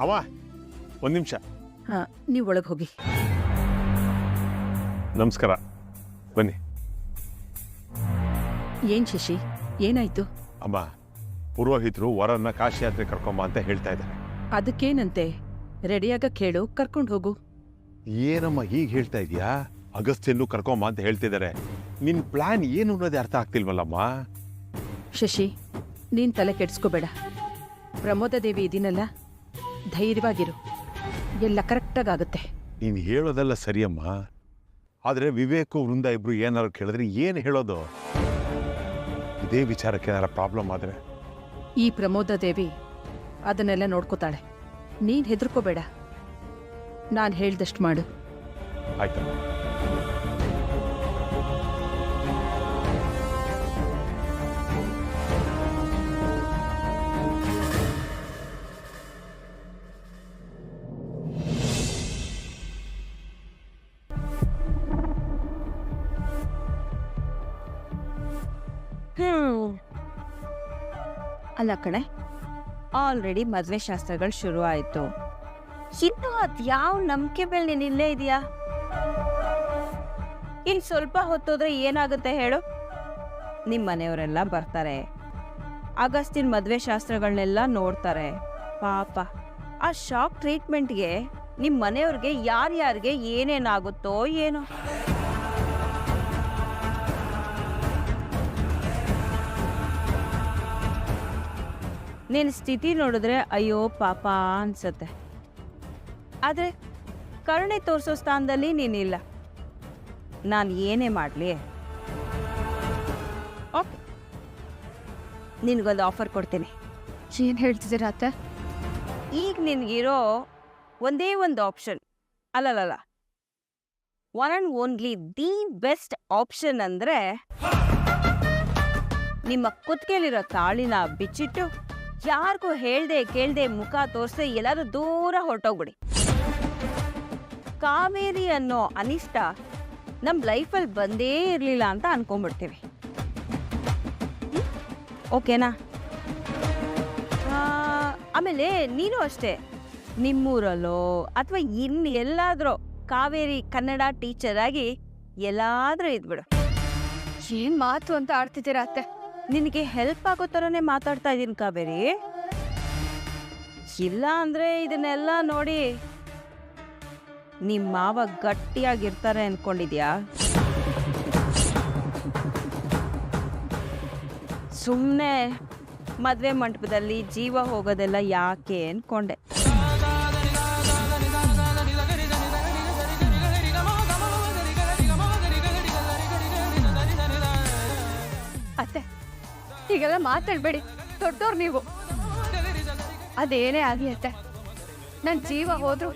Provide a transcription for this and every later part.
ಅವ ಒಂದು ನಿಮಿಷ. ಹಾಂ, ನೀವು ಒಳಗೆ ಹೋಗಿ. ನಮಸ್ಕಾರ, ಬನ್ನಿ. ಏನು ಶಶಿ, ಏನಾಯ್ತು? ಅಮ್ಮ, ಪುರೋಹಿತರು ವರನ್ನ ಕಾಶಿ ಯಾತ್ರೆ ಕರ್ಕೊಂಬ ಅಂತ ಹೇಳ್ತಾ ಇದ್ದಾರೆ. ಅದಕ್ಕೇನಂತೆ, ರೆಡಿಯಾಗಕ್ಕೆ ಹೇಳು, ಕರ್ಕೊಂಡು ಹೋಗು. ಏನಮ್ಮ ಹೀಗೆ ಹೇಳ್ತಾ ಇದೀಯಾ? ಅಗಸ್ತ್ಯನ್ನೂ ಕರ್ಕೊಂಬ ಅಂತ ಹೇಳ್ತಿದ್ದಾರೆ. ನಿನ್ ಪ್ಲಾನ್ ಏನು ಅನ್ನೋದೇ ಅರ್ಥ ಆಗ್ತಿಲ್ವಲ್ಲಮ್ಮ. ಶಶಿ, ನೀನು ತಲೆ ಕೆಡಿಸ್ಕೋಬೇಡ. ಪ್ರಮೋದ ದೇವಿ ಇದೀನಲ್ಲ, ಧೈರ್ಯವಾಗಿರು, ಎಲ್ಲ ಕರೆಕ್ಟಾಗುತ್ತೆ. ನೀನು ಹೇಳೋದೆಲ್ಲ ಸರಿಯಮ್ಮ, ಆದರೆ ವಿವೇಕು ವೃಂದ ಇಬ್ರು ಏನಾರು ಕೇಳಿದ್ರೆ ಏನು ಹೇಳೋದು? ಇದೇ ವಿಚಾರಕ್ಕೆ ಏನಾರ ಪ್ರಾಬ್ಲಮ್ ಆದರೆ? ಈ ಪ್ರಮೋದ ದೇವಿ ಅದನ್ನೆಲ್ಲ ನೋಡ್ಕೋತಾಳೆ. ನೀನು ಹೆದರ್ಕೋಬೇಡ, ನಾನು ಹೇಳ್ದಷ್ಟು ಮಾಡು. ಆಯ್ತಮ್ಮ. ಅಲ್ಲ ಕಣೆ, ಆಲ್ರೆಡಿ ಮದುವೆ ಶಾಸ್ತ್ರಗಳು ಶುರು ಆಯಿತು. ಇನ್ನು ಅದು ಯಾವ ನಂಬಿಕೆ ಮೇಲೆ ನೀನು ಇಲ್ಲೇ ಇದೆಯಾ? ಇನ್ನು ಸ್ವಲ್ಪ ಹೊತ್ತೋದ್ರೆ ಏನಾಗುತ್ತೆ ಹೇಳು? ನಿಮ್ಮ ಮನೆಯವರೆಲ್ಲ ಬರ್ತಾರೆ, ಅಗಸ್ತಿನ ಮದುವೆ ಶಾಸ್ತ್ರಗಳನ್ನೆಲ್ಲ ನೋಡ್ತಾರೆ. ಪಾಪ, ಆ ಶಾಕ್ ಟ್ರೀಟ್ಮೆಂಟ್ಗೆ ನಿಮ್ಮ ಮನೆಯವ್ರಿಗೆ ಯಾರ್ಯಾರಿಗೆ ಏನೇನಾಗುತ್ತೋ ಏನೋ. ನಿನ್ನ ಸ್ಥಿತಿ ನೋಡಿದ್ರೆ ಅಯ್ಯೋ ಪಾಪ ಅನ್ಸತ್ತೆ. ಆದರೆ ಕರುಣೆ ತೋರಿಸೋ ಸ್ಥಾನದಲ್ಲಿ ನೀನಿಲ್ಲ. ನಾನು ಏನೇ ಮಾಡಲಿ, ಓಕೆ, ನಿನಗೊಂದು ಆಫರ್ ಕೊಡ್ತೀನಿ. ಏನು ಹೇಳ್ತಿದ್ದೀರಾ ಅತ್ತೆ? ಈಗ ನಿನಗಿರೋ ಒಂದೇ ಒಂದು ಆಪ್ಷನ್, ಅಲ್ಲಲ್ಲ, one and only the best option ಅಂದರೆ ನಿಮ್ಮ ಕುತ್ತಿಗೆಲಿರೋ ತಾಳಿನ ಬಿಚ್ಚಿಟ್ಟು ಯಾರಿಗೂ ಹೇಳ್ದೆ ಕೇಳ್ದೆ ಮುಖ ತೋರಿಸದೆ ಎಲ್ಲರೂ ದೂರ ಹೊರಟೋಗ್ಬಿಡಿ. ಕಾವೇರಿ ಅನ್ನೋ ಅನಿಷ್ಟ ನಮ್ಮ ಲೈಫಲ್ಲಿ ಬಂದೇ ಇರಲಿಲ್ಲ ಅಂತ ಅನ್ಕೊಂಡ್ಬಿಡ್ತೀವಿ. ಓಕೆನಾ? ಆಮೇಲೆ ನೀನು ಅಷ್ಟೇ, ನಿಮ್ಮೂರಲ್ಲೋ ಅಥವಾ ಇನ್ನು ಎಲ್ಲಾದರೂ ಕಾವೇರಿ ಕನ್ನಡ ಟೀಚರ್ ಆಗಿ ಎಲ್ಲಾದರೂ ಇದ್ಬಿಡು. ಏನು ಮಾತು ಅಂತ ಆಡ್ತಿದ್ದೀರಾ ಅತ್ತೆ? ನಿನಗೆ ಹೆಲ್ಪ್ ಆಗೋ ಥರನೇ ಮಾತಾಡ್ತಾ ಇದ್ದೀನಿ ಕಾವೇರಿ. ಇಲ್ಲ ಅಂದರೆ ಇದನ್ನೆಲ್ಲ ನೋಡಿ ನಿಮ್ಮ ಮಾವ ಗಟ್ಟಿಯಾಗಿರ್ತಾರೆ ಅನ್ಕೊಂಡಿದ್ಯಾ? ಸುಮ್ಮನೆ ಮದುವೆ ಮಂಟಪದಲ್ಲಿ ಜೀವ ಹೋಗೋದೆಲ್ಲ ಯಾಕೆ ಅನ್ಕೊಂಡೆ. ಅತ್ತೆ, ಹೀಗೆಲ್ಲ ಮಾತಾಡಬೇಡಿ, ದೊಡ್ಡೋರು ನೀವು. ಅದೇನೇ ಆಗಲಿ ಅತ್ತೆ, ನನ್ನ ಜೀವ ಹೋದ್ರು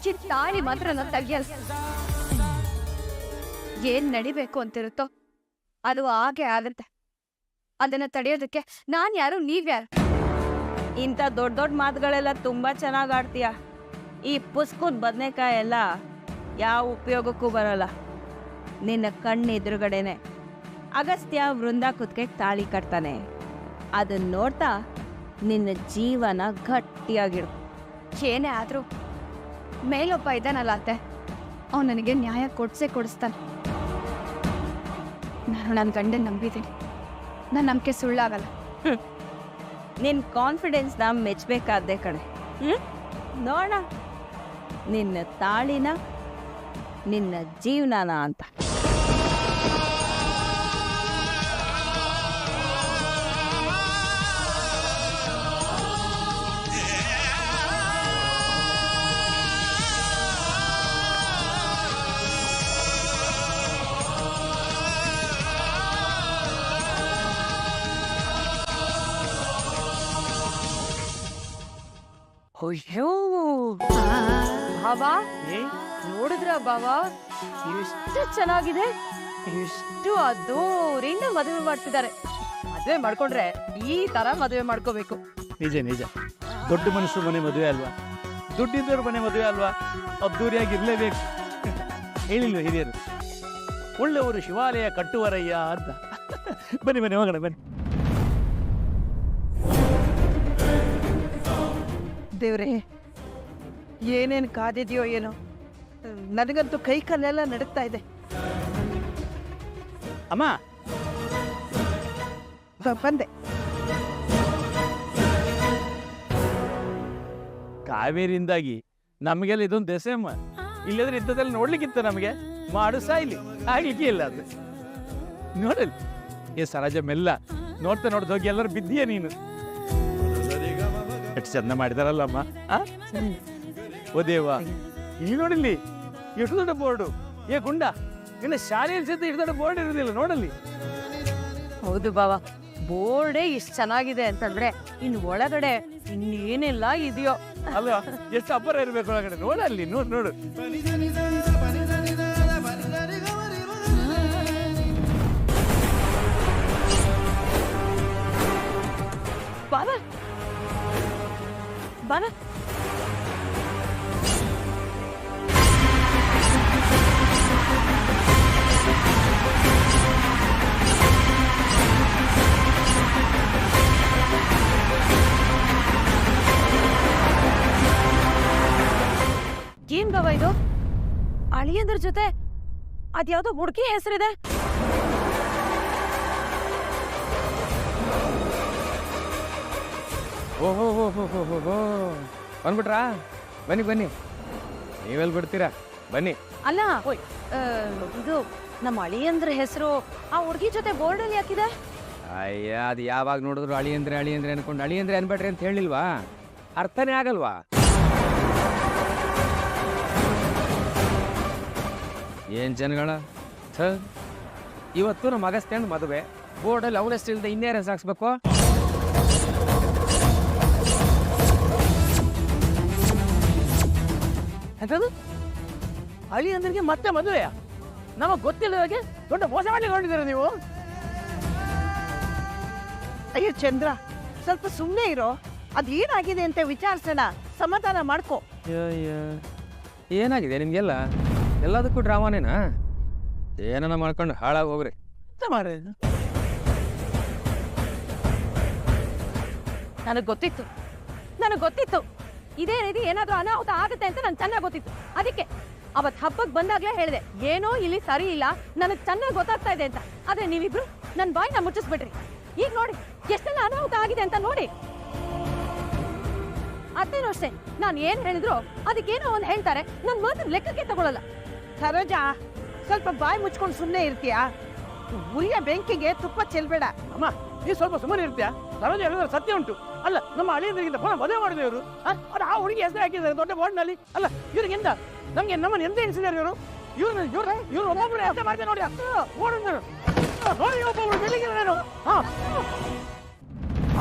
ಚಿತ್ತಾಳಿ ಮಾತ್ರ ನಾನು ತೆಗಿಯಲ್ಲ. ಏನು ನಡಿಬೇಕು ಅಂತಿರುತ್ತೋ ಅದು ಹಾಗೆ ಆಗುತ್ತೆ. ಅದನ್ನು ತಡೆಯೋದಕ್ಕೆ ನಾನು ಯಾರು, ನೀವ್ಯಾರು? ಇಂಥ ದೊಡ್ಡ ದೊಡ್ಡ ಮಾತುಗಳೆಲ್ಲ ತುಂಬ ಚೆನ್ನಾಗಿ ಆಡ್ತೀಯ. ಈ ಪುಸ್ಕದ ಬದನೆಕಾಯಿ ಎಲ್ಲ ಯಾವ ಉಪಯೋಗಕ್ಕೂ ಬರಲ್ಲ. ನಿನ್ನ ಕಣ್ಣೆದುರುಗಡೆನೆ ಅಗಸ್ತ್ಯ ವೃಂದ ಕುತ್ತಿಗೆ ತಾಳಿ ಕಟ್ತಾನೆ. ಅದನ್ನ ನೋಡ್ತಾ ನಿನ್ನ ಜೀವನ ಗಟ್ಟಿಯಾಗಿಡು. ಏನೇ ಆದರೂ ಮೇಲೊಬ್ಬ ಇದ್ದಾನಲ್ಲ ಅತ್ತೆ, ಅವನು ನನಗೆ ನ್ಯಾಯ ಕೊಡಿಸ್ತಾನೆ. ನಾನು ನನ್ನ ಗಂಡನ ನಂಬಿದ್ದೀನಿ, ನನ್ನ ನಂಬಿಕೆ ಸುಳ್ಳಾಗಲ್ಲ. ನಿನ್ನ ಕಾನ್ಫಿಡೆನ್ಸ್ನ ಮೆಚ್ಚಬೇಕಾದ್ದೆ ಕಣೆ. ನೋಡ ನಿನ್ನ ತಾಳಿನ ನಿನ್ನ ಜೀವನನ ಅಂತ. ಅಯ್ಯೋ ಬಾಬಾ, ನೋಡಿದ್ರ ಬಾಬಾ, ಎಷ್ಟು ಚೆನ್ನಾಗಿದೆ, ಎಷ್ಟು ಅದ್ದೂರಿಂದ ಮದುವೆ ಮಾಡ್ತಿದ್ದಾರೆ. ಮದುವೆ ಮಾಡ್ಕೊಂಡ್ರೆ ಈ ತರ ಮದುವೆ ಮಾಡ್ಕೋಬೇಕು. ನಿಜ ನಿಜ, ದೊಡ್ಡ ಮನುಷ್ಯರ ಮನೆ ಮದುವೆ ಅಲ್ವಾ, ದುಡ್ಡಿದ್ದವ್ರ ಮನೆ ಮದುವೆ ಅಲ್ವಾ, ಅದ್ದೂರಿಯಾಗಿರ್ಲೇಬೇಕು. ಹೇಳಿಲ್ವ ಹಿರಿಯರು, ಒಳ್ಳೆಯವರು ಶಿವಾಲಯ ಕಟ್ಟುವರಯ್ಯ ಅಂತ. ಬನ್ನಿ ಬನ್ನಿ ಹೋಗೋಣ ಬನ್ನಿ. ದೇವ್ರೆ, ಏನೇನು ಕಾದಿದೆಯೋ ಏನೋ, ನನಗಂತೂ ಕೈ ಕಾಲೆಲ್ಲ ನಡುಗ್ತಾ ಇದೆ. ಅಮ್ಮ ಬಂದೆ. ಕಾವೇರಿಯಿಂದಾಗಿ ನಮಗೆಲ್ಲ ಇದೊಂದು ದೆಸೆಮ್ಮ. ಇಲ್ಲದ್ರೆ ಇಂಥದ್ದಲ್ಲಿ ನೋಡ್ಲಿಕ್ಕಿಂತ ನಮಗೆ ಮಾಡು ಸಾಯ್ಲಿ, ಆಗ್ಲಿಕ್ಕೆ ಇಲ್ಲ ಅದು. ನೋಡಲಿ ಏ ಸರೋಜ, ಮೆಲ್ಲ ನೋಡ್ತಾ ನೋಡ್ದ ಹೋಗಿ ಎಲ್ಲರೂ ಬಿದ್ದೀಯ ನೀನು. ಎಷ್ಟು ಚಂದ ಮಾಡಿದಾರಲ್ಲಮ್ಮ. ಓ ದೇವ, ಇಲ್ಲಿ ನೋಡಿಲ್ಲಿ ಎಷ್ಟು ದೊಡ್ಡ ಬೋರ್ಡು. ಏ ಗುಂಡ, ಇನ್ನು ಶಾಲೆಯಲ್ಲಿ ಸಹಿತ ಇಷ್ಟು ದೊಡ್ಡ ಬೋರ್ಡ್ ಇರೋದಿಲ್ಲ ನೋಡಲ್ಲಿ. ಹೌದು ಬಾವ, ಬೋರ್ಡೇ ಇಷ್ಟು ಚೆನ್ನಾಗಿದೆ ಅಂತಂದ್ರೆ ಇನ್ನು ಒಳಗಡೆ ಇನ್ನೇನೆಲ್ಲ ಇದೆಯೋ. ಅಲ್ವಾ, ಎಷ್ಟು ಅಬ್ಬರ ಇರ್ಬೇಕು ಒಳಗಡೆ. ನೋಡಲ್ಲಿ, ನೋಡು ನೋಡು. ಬಾವ ಬಾವ, ಏನ್ ಬಾವ ಇದು? ಅಳಿಯಂದ್ರ ಜೊತೆ ಅದ್ಯಾವ್ದೋ ಹುಡುಗಿ ಹೆಸರಿದೆ. ಓಹೋ ಹೋ ಹೋ ಹೋ ಹೋ ಹೋ, ಬಂದ್ಬಿಟ್ರಾ? ಬನ್ನಿ ಬನ್ನಿ, ನೀವೆಲ್ಲಿ ಬಿಡ್ತೀರಾ? ಬನ್ನಿ. ಅಲ್ಲ, ಇದು ನಮ್ಮ ಅಳಿಯಂದ್ರ ಹೆಸರು ಆ ಹುಡುಗಿ ಜೊತೆ ಬೋರ್ಡಲ್ಲಿ ಹಾಕಿದೆ. ಅಯ್ಯ, ಅದು ಯಾವಾಗ ನೋಡಿದ್ರು ಅಳಿ ಅಂದ್ರೆ ಅನ್ಕೊಂಡು ಅಳಿ ಅಂದ್ರೆ ಅನ್ಬೇಡ್ರಿ ಅಂತ ಹೇಳಿಲ್ವಾ? ಅರ್ಥನೇ ಆಗಲ್ವಾ? ಏನ್ ಜನಗಳ, ಇವತ್ತು ನಮ್ಮ ಅಗಸ್ತ್ಯಂದು ಮದುವೆ, ಬೋರ್ಡಲ್ಲಿ ಅವಲೆಸ್ಟ್ ಇಲ್ಲದೆ ಇನ್ನೇನು ಸಾಕ್ಸ್ಬೇಕು? ಎಂಥದ್ದು? ಅಳಿಯಂದ್ರಿಗೆ ಮತ್ತೆ ಮದುವೆಯ? ನಮಗೆ ಗೊತ್ತಿಲ್ಲದಾಗೆ ದೊಡ್ಡ ಮೋಸ ಮಾಡ್ಲಿಕ್ಕೆ ಹೊರಟಿದ್ದೀರಾ ನೀವು. ಅಯ್ಯೋ ಚಂದ್ರ, ಸ್ವಲ್ಪ ಸುಮ್ಮನೆ ಇರೋ. ಅದೇನಾಗಿದೆ ಅಂತ ವಿಚಾರಿಸೋಣ, ಸಮಾಧಾನ ಮಾಡ್ಕೋ. ಏನಾಗಿದೆ ನಿಮ್ಗೆಲ್ಲ? ಎಲ್ಲದಕ್ಕೂ ಡ್ರಾಮಾನೇನಾ? ಏನನ್ನ ಮಾಡ್ಕೊಂಡು ಹಾಳಾಗಿ ಹೋಗ್ರಿ. ಎಂತ ಮಾರ್ರೆ ಇದು? ನನಗೆ ಗೊತ್ತಿತ್ತು ಇದೇ ರೀತಿ ಏನಾದ್ರೂ ಅನಾಹುತ ಆಗುತ್ತೆ ಅಂತ ನಂಗೆ ಚೆನ್ನಾಗಿ ಗೊತ್ತಿತ್ತು. ಅದಕ್ಕೆ ಅವತ್ ಹಬ್ಬಕ್ಕೆ ಬಂದಾಗ್ಲೇ ಹೇಳಿದೆ, ಏನೋ ಇಲ್ಲಿ ಸರಿ ಇಲ್ಲ, ನನಗೆ ಚೆನ್ನಾಗಿ ಗೊತ್ತಾಗ್ತಾ ಇದೆ ಅಂತ. ಆದ್ರೆ ನೀವಿಬ್ರು ನನ್ನ ಬಾಯಿನ ಮುಚ್ಚಿಸ್ಬಿಟ್ರಿ. ಈಗ ನೋಡಿ ಎಷ್ಟೆಲ್ಲ ಅನಾಹುತ ಆಗಿದೆ ಅಂತ ನೋಡಿ. ಅದೇನೋ ಅಷ್ಟೇ, ನಾನು ಏನ್ ಹೇಳಿದ್ರು ಅದಕ್ಕೇನೋ ಒಂದು ಹೇಳ್ತಾರೆ, ನನ್ನ ಮಾತ್ರ ಲೆಕ್ಕಕ್ಕೆ ತಗೊಳ್ಳಲ್ಲ. ಸರೋಜ, ಸ್ವಲ್ಪ ಬಾಯಿ ಮುಚ್ಕೊಂಡು ಸುಮ್ಮನೆ ಇರ್ತೀಯಾ? ಉರಿಯ ಬೆಂಕಿಗೆ ತುಪ್ಪ ಚೆಲ್ಬೇಡ. ಅಮ್ಮ, ನೀವು ಸ್ವಲ್ಪ ಸುಮ್ಮನೆ ಇರ್ತೀಯಾ? ಸರೋಜ ಹೇಳಿದ್ರೆ ಸತ್ಯ ಉಂಟು. ಅಲ್ಲ, ನಮ್ಮ ಅಳಿಯಂದ್ರಿಗಿಂತ ಪುನಃ ಮದುವೆ ಮಾಡಿದ್ರು ಇವರು. ಅದು ಆ ಹುಡುಗಿ ಹೆಸರು ಹಾಕಿದ್ದಾರೆ ದೊಡ್ಡ ಬೋರ್ಡ್ನಲ್ಲಿ. ಅಲ್ಲ, ಇವ್ರಿಗಿಂತ ನಮ್ಮನ್ನು ಎಂತ ಎಣಿಸಿದ್ದಾರೆ ಇವರು? ಇವ್ರು ಒಬ್ಬೊಬ್ಬರು ಎಂತ ಮಾಡ್ತಾರೆ ನೋಡಿ. ಓಡಿದ್ರು ನೋಡಿ, ಒಬ್ಬೊಬ್ರು ಬೆಳಿಗ್ಗೆ ನಾನು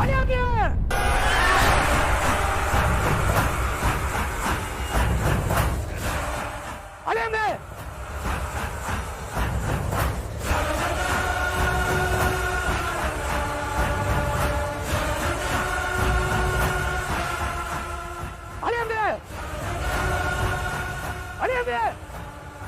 ಅಳಿಯಂದ್ರೆ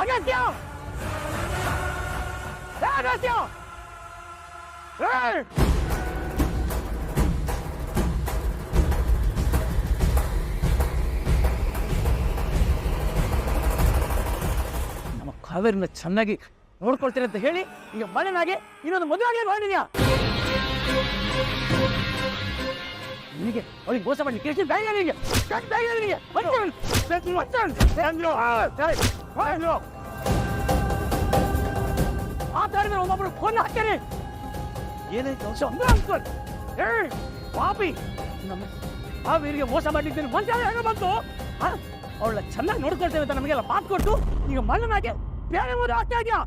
Attention! Attention! Hey! ನಮ್ಮ ಕಾವೇರಿನ ಚೆನ್ನಾಗಿ ನೋಡ್ಕೊಳ್ತೀನಿ ಅಂತ ಹೇಳಿ ಈಗ ಮನೆನಾಗೆ ಇನ್ನೊಂದು ಮದುವೆ ಮಾಡಿದ್ಯಾ? ನಿನಗೆ ಅವಳಿಗೆ ಮೋಸ ಮಾಡಿ ಕೇಳಿ ಬ್ಯಾಂಗ್ ಮಾತಾಡಿದ್ರೆ ಒಬ್ಬೊಬ್ರು ಫೋನ್ ಹಾಕ್ತೇನೆ. ಏನಾಯ್ತು ಅಂಕಲ್? ಪಾಪಿ, ನಮ್ಮ ಕಾವೇರಿಗೆ ಮೋಸ ಮಾಡಿದ್ದೇನೆ ಮಂಚಾಲ ಹೇಗೆ ಬಂತು? ಅವಳ ಚೆನ್ನಾಗಿ ನೋಡ್ಕೊಳ್ತೇವೆ ಅಂತ ನಮಗೆಲ್ಲ ಮಾತು ಕೊಟ್ಟು ಈಗ ಮಣ್ಣನಾಗೆ ಬೇರೆ ಮದುವೆ ಆಗ್ತಾ ಇದೆಯಾ?